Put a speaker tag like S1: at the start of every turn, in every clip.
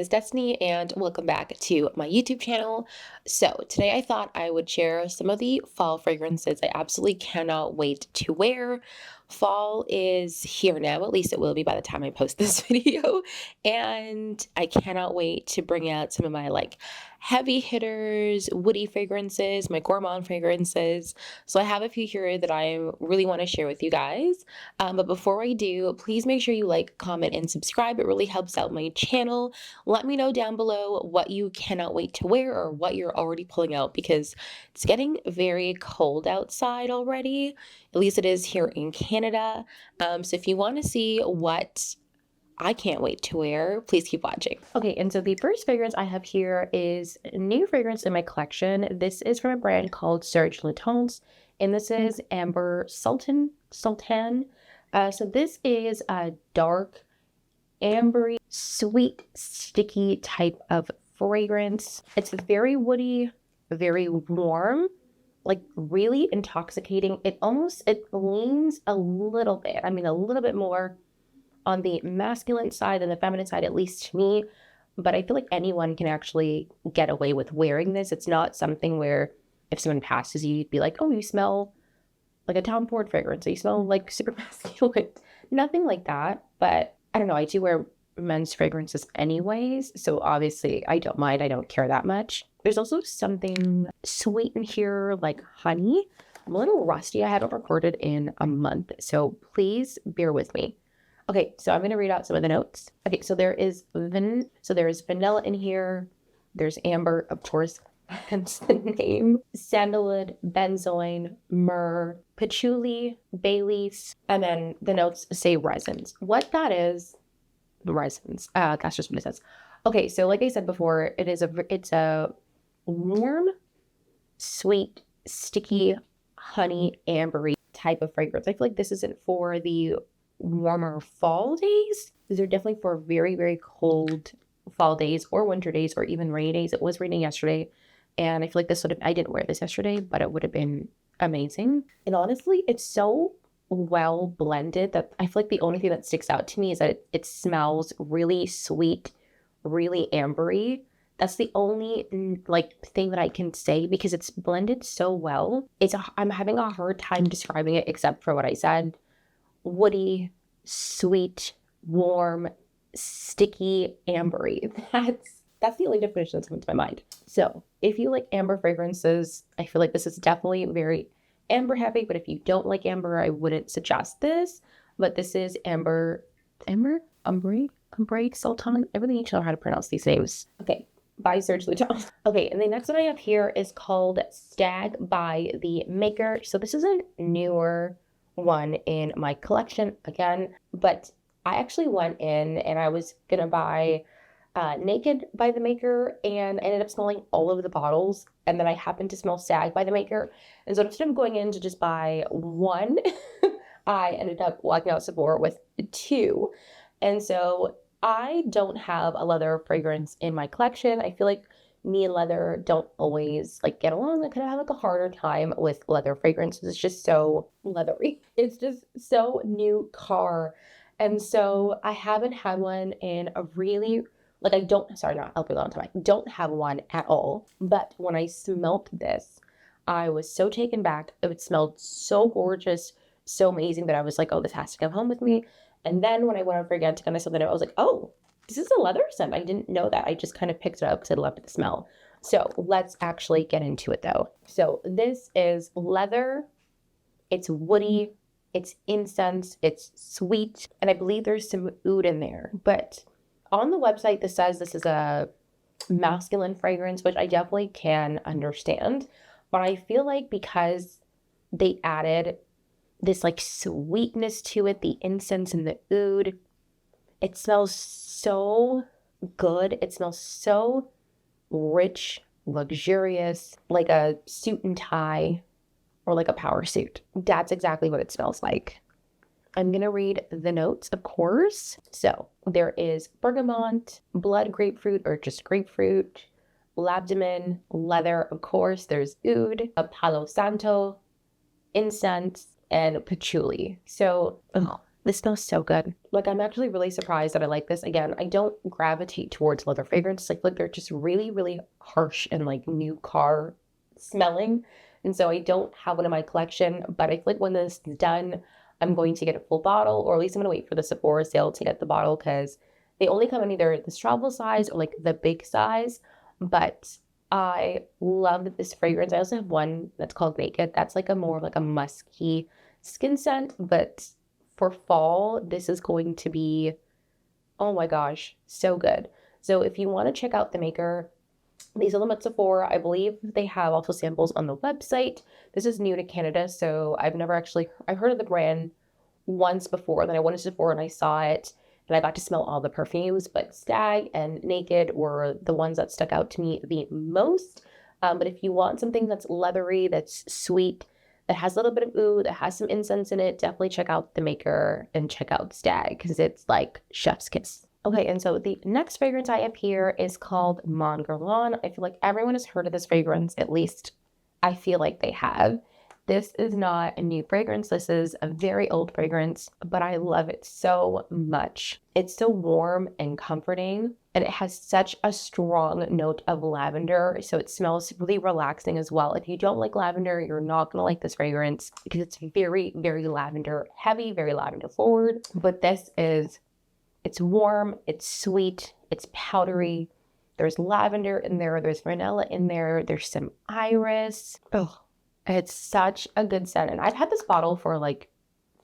S1: is Destiny and welcome back to my YouTube channel. So today I thought I would share some of the fall fragrances I absolutely cannot wait to wear. Fall is here now, at least it will be by the time I post this video, and I cannot wait to bring out some of my heavy hitters, woody fragrances, my gourmand fragrances. So I have a few here that I really want to share with you guys. But before I do, please make sure you like, comment, and subscribe. It really helps out my channel. Let me know down below what you cannot wait to wear or what you're already pulling out, because it's getting very cold outside already. At least it is here in Canada. So if you want to see what I can't wait to wear, please keep watching. Okay, and so the first fragrance I have here is a new fragrance in my collection. This is from a brand called Serge Lutens, and this is Amber Sultan. So this is a dark, ambery, sweet, sticky type of fragrance. It's very woody, very warm, really intoxicating. It leans a little bit, a little bit more on the masculine side than the feminine side, at least to me. But I feel like anyone can actually get away with wearing this. It's not something where if someone passes you, you'd be like, oh, you smell like a Tom Ford fragrance, or you smell like super masculine. Nothing like that. But I don't know, I do wear men's fragrances anyways, so obviously I don't mind. I don't care that much. There's also something sweet in here, like honey. I'm a little rusty. I haven't recorded in a month, so please bear with me. Okay, so I'm going to read out some of the notes. Okay, so there is vanilla in here. There's amber, of course, hence the name. Sandalwood, benzoin, myrrh, patchouli, bay leaves, and then the notes say resins. What that is, resins. That's just what it says. Okay, so like I said before, it's a warm, sweet, sticky, honey, ambery type of fragrance. I feel like this isn't for the warmer fall days. These are definitely for very, very cold fall days or winter days or even rainy days. It was raining yesterday, and I feel like I didn't wear this yesterday, but it would have been amazing. And honestly, it's so well blended that I feel like the only thing that sticks out to me is that it smells really sweet, really ambery. That's the only thing that I can say, because it's blended so well. I'm having a hard time describing it except for what I said. Woody, sweet, warm, sticky, ambery. That's the only definition that's coming to my mind. So if you like amber fragrances, I feel like this is definitely very amber heavy, but if you don't like amber, I wouldn't suggest this. But this is Amber, Sultan. I really need to know how to pronounce these names. Okay, by Serge Lutens. Okay, and the next one I have here is called Stag by the Maker. So this is a newer one in my collection again, but I actually went in and I was gonna buy Naked by the Maker, and I ended up smelling all of the bottles, and then I happened to smell Stag by the Maker, and so instead of going in to just buy one, I ended up walking out Sephora with two. And so I don't have a leather fragrance in my collection. I feel like me and leather don't always get along. I kind of have a harder time with leather fragrances. It's just so leathery. It's just so new car. And so I haven't had one in a really, I don't have one at all. But when I smelt this, I was so taken back. It smelled so gorgeous, so amazing that I was like, oh, this has to come home with me. And then when I went over again to kind of something, I was like, oh, this is a leather scent. I didn't know that. I just kind of picked it up because I loved the smell. So let's actually get into it though. So this is leather. It's woody. It's incense. It's sweet. And I believe there's some oud in there. But on the website, this says this is a masculine fragrance, which I definitely can understand. But I feel like because they added this sweetness to it, the incense and the oud, it smells so good. It smells so rich, luxurious, like a suit and tie or like a power suit. That's exactly what it smells like. I'm going to read the notes, of course. So there is bergamot, blood grapefruit or just grapefruit, labdamen, leather, of course. There's oud, Palo Santo, incense, and patchouli. So This smells so good. Like, I'm actually really surprised that I like this. Again, I don't gravitate towards leather fragrances. I feel like they're just really, really harsh and like new car smelling. And so I don't have one in my collection, but I feel like when this is done, I'm going to get a full bottle, or at least I'm going to wait for the Sephora sale to get the bottle because they only come in either the travel size or like the big size. But I love this fragrance. I also have one that's called Naked. That's like a more like a musky skin scent, but for fall, this is going to be, oh my gosh, so good. So if you want to check out the maker, these are them at Sephora. I believe they have also samples on the website. This is new to Canada, so I've heard of the brand once before. Then I went to Sephora and I saw it, and I got to smell all the perfumes, but Stag and Naked were the ones that stuck out to me the most. But if you want something that's leathery, that's sweet, that has a little bit of oud, that has some incense in it, definitely check out the maker and check out Stag because it's like chef's kiss. Okay, and so the next fragrance I have here is called Mon Guerlain. I feel like everyone has heard of this fragrance, at least I feel like they have. This is not a new fragrance. This is a very old fragrance, but I love it so much. It's so warm and comforting, and it has such a strong note of lavender, so it smells really relaxing as well. If you don't like lavender, you're not going to like this fragrance because it's very, very lavender heavy, very lavender forward. But it's warm, it's sweet, it's powdery. There's lavender in there, there's vanilla in there, there's some iris. Oh, it's such a good scent. And I've had this bottle for like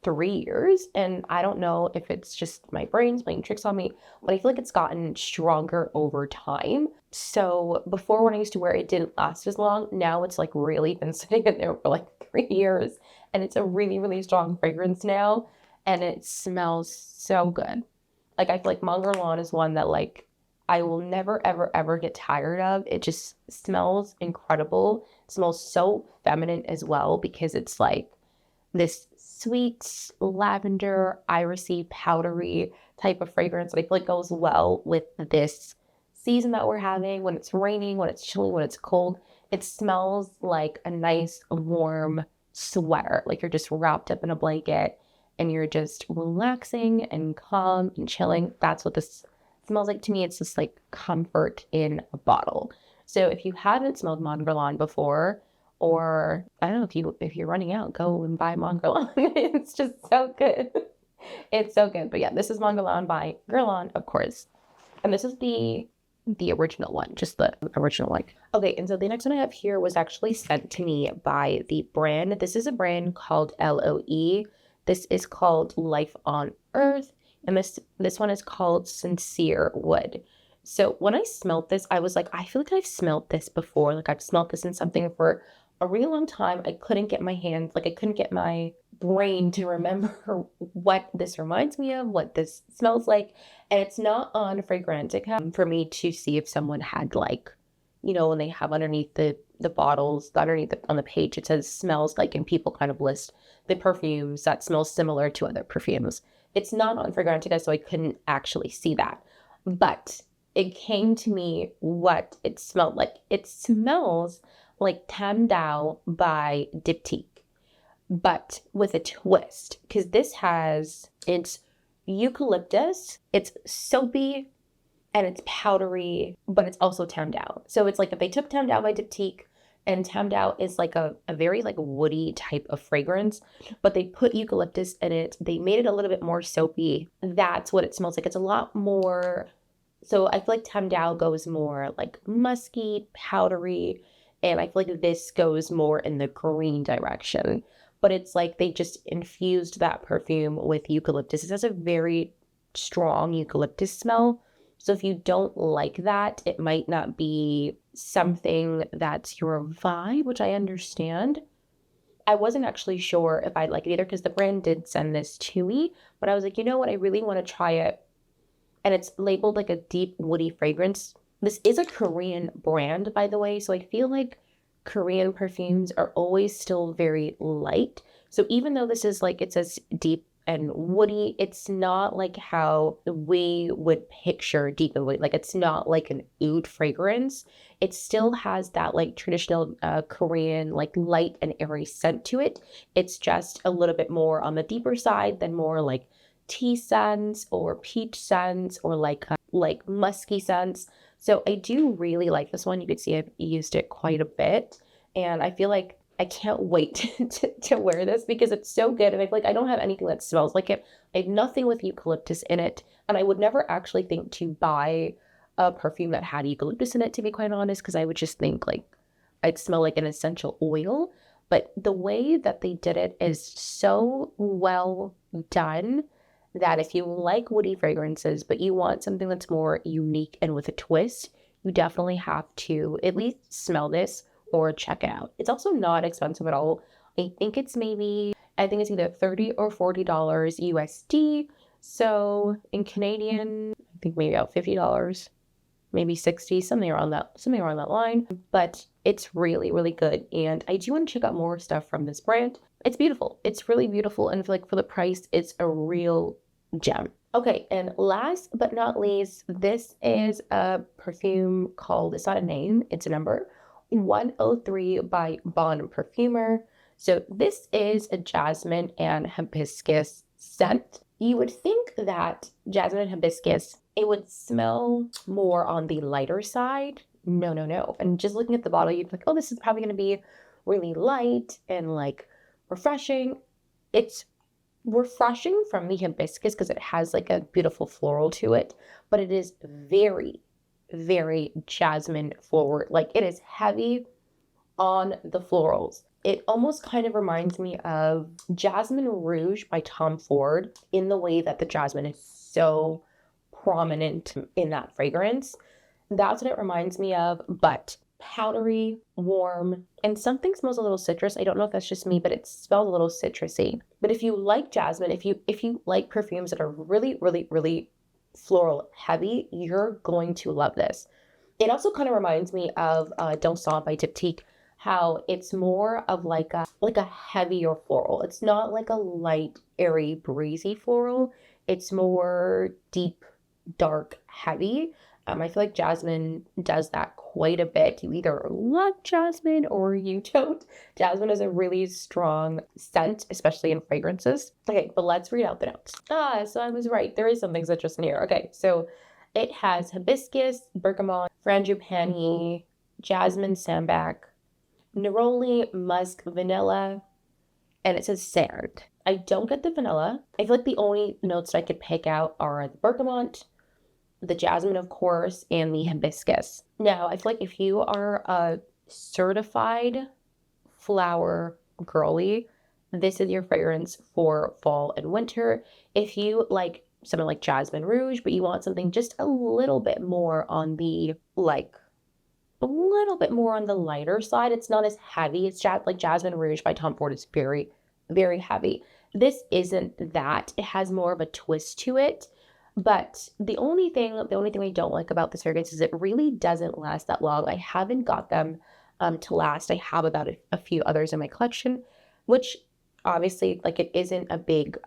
S1: 3 years, and I don't know if it's just my brain's playing tricks on me, but I feel like it's gotten stronger over time. So before, when I used to wear it, it didn't last as long. Now it's like really been sitting in there for like 3 years, and it's a really, really strong fragrance now, and it smells so good. Like, I feel like Mon Guerlain is one that like I will never, ever, ever get tired of. It just smells incredible. It smells so feminine as well because it's like this sweet lavender, irisy, powdery type of fragrance that I feel like goes well with this season that we're having. When it's raining, when it's chilly, when it's cold, it smells like a nice warm sweater. Like you're just wrapped up in a blanket and you're just relaxing and calm and chilling. That's what this smells like to me. It's just like comfort in a bottle. So if you haven't smelled Mon Guerlain before, or I don't know, if you're running out, go and buy Mon Guerlain. It's just so good. It's so good. But yeah, this is Mon Guerlain by Guerlain, of course. And this is the original one, just the original one. Okay, and so the next one I have here was actually sent to me by the brand. This is a brand called LOE. This is called Life on Earth. And this one is called Sincere Wood. So when I smelled this, I was like, I feel like I've smelled this before. Like I've smelled this in something for a really long time. I couldn't get my brain to remember what this reminds me of, what this smells like. And it's not on Fragrantica for me to see if someone had like, you know, when they have underneath the bottles, on the page, it says smells like, and people kind of list the perfumes that smell similar to other perfumes. It's not on Fragrantica, so I couldn't actually see that. But it came to me what it smelled like. It smells like Tam Dao by Diptyque, but with a twist, because it's eucalyptus, it's soapy, and it's powdery, but it's also Tam Dao. So it's like if they took Tam Dao by Diptyque, and Tam Dao is like a very like woody type of fragrance, but they put eucalyptus in it. They made it a little bit more soapy. That's what it smells like. It's a lot more. So I feel like Tam Dao goes more like musky, powdery, and I feel like this goes more in the green direction. But it's like they just infused that perfume with eucalyptus. It has a very strong eucalyptus smell. So if you don't like that, it might not be something that's your vibe, which I understand. I wasn't actually sure if I'd like it either because the brand did send this to me, but I was like, you know what? I really want to try it. And it's labeled like a deep woody fragrance. This is a Korean brand, by the way. So I feel like Korean perfumes are always still very light. So even though this is like, it says deep and woody, it's not like how we would picture deep and woody. Like it's not like an oud fragrance. It still has that like traditional Korean like light and airy scent to it. It's just a little bit more on the deeper side than more like tea scents or peach scents or like musky scents. So I do really like this one. You could see I've used it quite a bit, and I feel like I can't wait to wear this because it's so good. And I feel like I don't have anything that smells like it. I have nothing with eucalyptus in it, and I would never actually think to buy a perfume that had eucalyptus in it, to be quite honest, because I would just think like I'd smell like an essential oil. But the way that they did it is so well done that if you like woody fragrances, but you want something that's more unique and with a twist, you definitely have to at least smell this or check it out. It's also not expensive at all. I think it's either $30 or $40 USD. So in Canadian, I think maybe about $50, maybe 60, something around that line. But it's really, really good. And I do want to check out more stuff from this brand. It's beautiful. It's really beautiful. And for the price, it's a real gem. Okay, and last but not least, this is a perfume called, it's not a name, it's a number, 103 by Bon Parfumeur. So this is a jasmine and hibiscus scent. You would think that jasmine and hibiscus, it would smell more on the lighter side. No, no, no. And just looking at the bottle, you'd be like, oh, this is probably going to be really light and like refreshing. It's refreshing from the hibiscus because it has like a beautiful floral to it, but it is very, very jasmine forward. Like it is heavy on the florals. It almost kind of reminds me of Jasmine Rouge by Tom Ford in the way that the jasmine is so prominent in that fragrance. That's what it reminds me of, but powdery, warm, and something smells a little citrus. I don't know if that's just me, but it smells a little citrusy. But if you like jasmine, if you like perfumes that are really, really, really floral heavy, you're going to love this. It also kind of reminds me of Dansant by Diptyque, how it's more of like a heavier floral. It's not like a light, airy, breezy floral. It's more deep, dark, heavy. I feel like jasmine does that quite a bit. You either love jasmine or you don't. Jasmine is a really strong scent, especially in fragrances. Okay, but let's read out the notes. So I was right. There is something citrus in here. Okay, so it has hibiscus, bergamot, frangipani, jasmine sambac, neroli, musk, vanilla, and it says sand. I don't get the vanilla. I feel like the only notes I could pick out are the bergamot, the jasmine, of course, and the hibiscus. Now, I feel like if you are a certified flower girly, this is your fragrance for fall and winter. If you like something like Jasmine Rouge, but you want something just a little bit more on the, lighter side, it's not as heavy. It's like Jasmine Rouge by Tom Ford is very, very heavy. This isn't that. It has more of a twist to it. But the only thing I don't like about this fragrance is it really doesn't last that long. I haven't got them to last. I have about a few others in my collection, which obviously, like, it isn't a big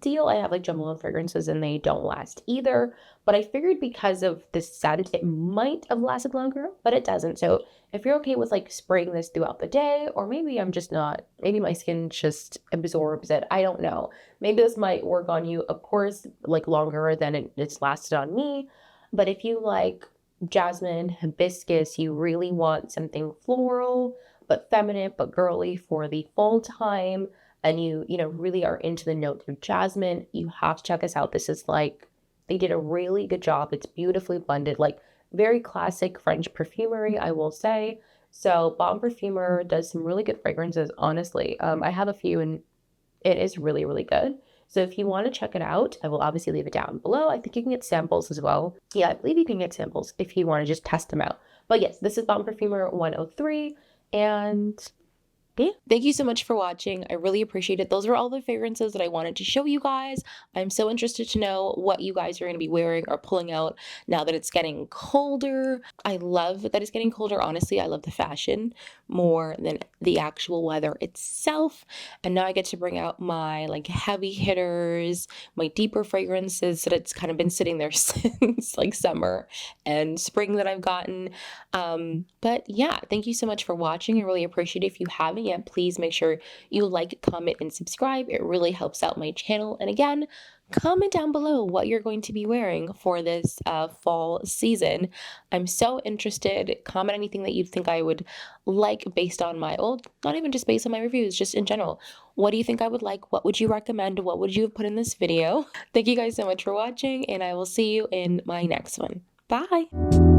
S1: deal. I have like Jumbo fragrances and they don't last either. But I figured because of the scent, it might have lasted longer, but it doesn't. So if you're okay with like spraying this throughout the day, or maybe I'm just not, maybe my skin just absorbs it. I don't know. Maybe this might work on you, of course, like longer than it's lasted on me. But if you like jasmine, hibiscus, you really want something floral, but feminine, but girly for the fall time, and you really are into the notes of jasmine, you have to check this out. This is like, they did a really good job. It's beautifully blended, like very classic French perfumery, I will say. So Bon Parfumeur does some really good fragrances, honestly. I have a few and it is really, really good. So if you want to check it out, I will obviously leave it down below. I think you can get samples as well. Yeah, I believe you can get samples if you want to just test them out. But yes, this is Bon Parfumeur 103, and yeah. Thank you so much for watching. I really appreciate it. Those are all the fragrances that I wanted to show you guys. I'm so interested to know what you guys are going to be wearing or pulling out now that it's getting colder. I love that it's getting colder. Honestly, I love the fashion more than the actual weather itself. And now I get to bring out my like heavy hitters, my deeper fragrances that it's kind of been sitting there since like summer and spring that I've gotten. But yeah, thank you so much for watching. I really appreciate it. If you haven't yet, please make sure you like, comment, and subscribe. It really helps out my channel. And again, comment down below what you're going to be wearing for this fall season. I'm so interested. Comment anything that you think I would like based on my old, not even just based on my reviews, just in general. What do you think I would like? What would you recommend? What would you have put in this video? Thank you guys so much for watching, and I will see you in my next one. Bye!